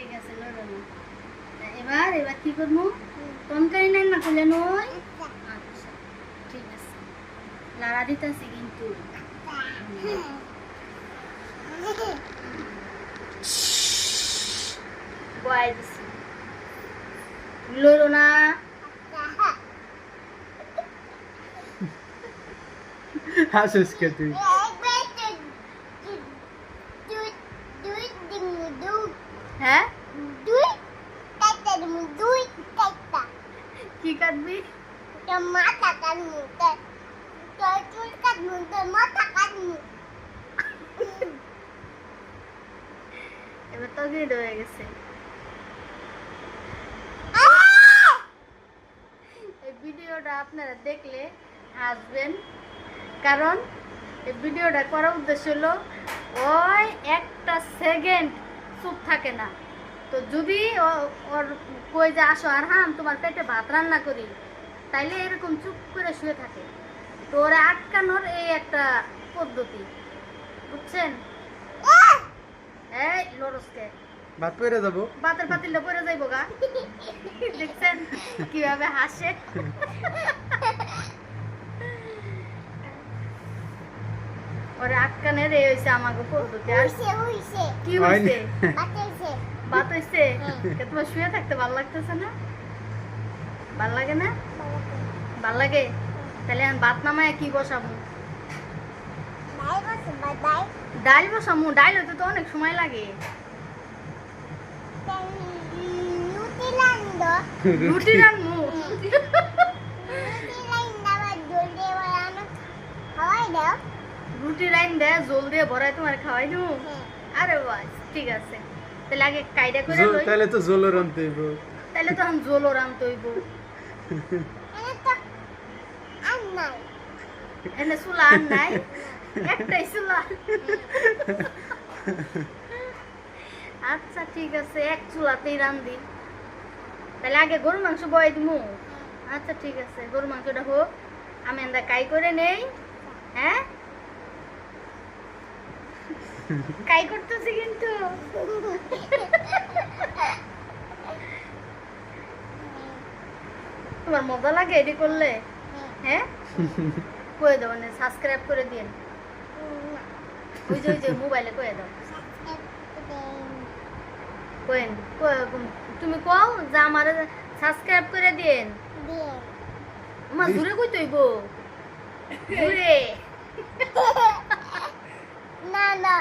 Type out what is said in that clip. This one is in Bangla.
ঠিক আছে লড়ো না। এবার এবার কি করবো? তনকারি নাই না করলে নয়। আচ্ছা ঠিক আছে, লাড়া দিতেছি কিন্তু। বয় দিছি, লড়ো না। হাসিস কে তুই? হ্যাঁ কি কাটবি? এবার তো গিয়ে হয়ে গেছে। এই ভিডিওটা আপনারা দেখলে হাসবেন, কারণ এই ভিডিওটা করার উদ্দেশ্য হলো ওই একটা সেকেন্ড চুপ থাকে না। তো যদি ওর কই যে আসো আর হাম তোমার পেটে ভাত রান্না করি, তাইলে এরকম চুপ করে শুয়ে থাকে। তো ওরা আটকানোর এই একটা পদ্ধতি, বুঝছেন? এই লরসকে ভাত পেরে যাবো। বাতের পাতিলটা পড়ে যাইব গা। দেখছেন কিভাবে হাসে? ওরে আটকানের এই হইছে আমাকে পদ্ধতি। আর কি হইছে? বাত হইছে? তোমার শুয়ে থাকতে ভালো লাগতেছে না? ভাল লাগে না? ভাল লাগে? তাহলে আমি ভাত নামায় কি বসাবো? ডাল বসাবো? ডাল হইতে তো অনেক সময় লাগে। রুটি রান্নু? রুটি রাইন দে জল দিয়ে ভরাই তোমার খাওয়াই দু। আরে বাস ঠিক আছে, তাহলে আগে কাইডা করে লই। তাহলে তো জোলো রানতে হইব। তাহলে তো আমি জলও রানতে হইব। এনে চুলা আর নাই, একটাই চুলা। আচ্ছা ঠিক আছে, এক চুলাতেই রান্ধি। তাহলে আগে গরু মাংস বয় দিমু। আচ্ছা ঠিক আছে, গরু মাংসটা হোক, আমি এন্দা কাই করে নেই। হ্যাঁ কাই করতেছি কিন্তু। তোমার মজা লাগে এডি করলে? হ্যাঁ কয়ে দাও, মানে সাবস্ক্রাইব করে দিন। ওই যে মোবাইলে কয়ে দাও। কোয়েন তুমি কও যে আমার সাবস্ক্রাইব করে দিন। আমার জুড়ে কই তৈব জুড়ে। না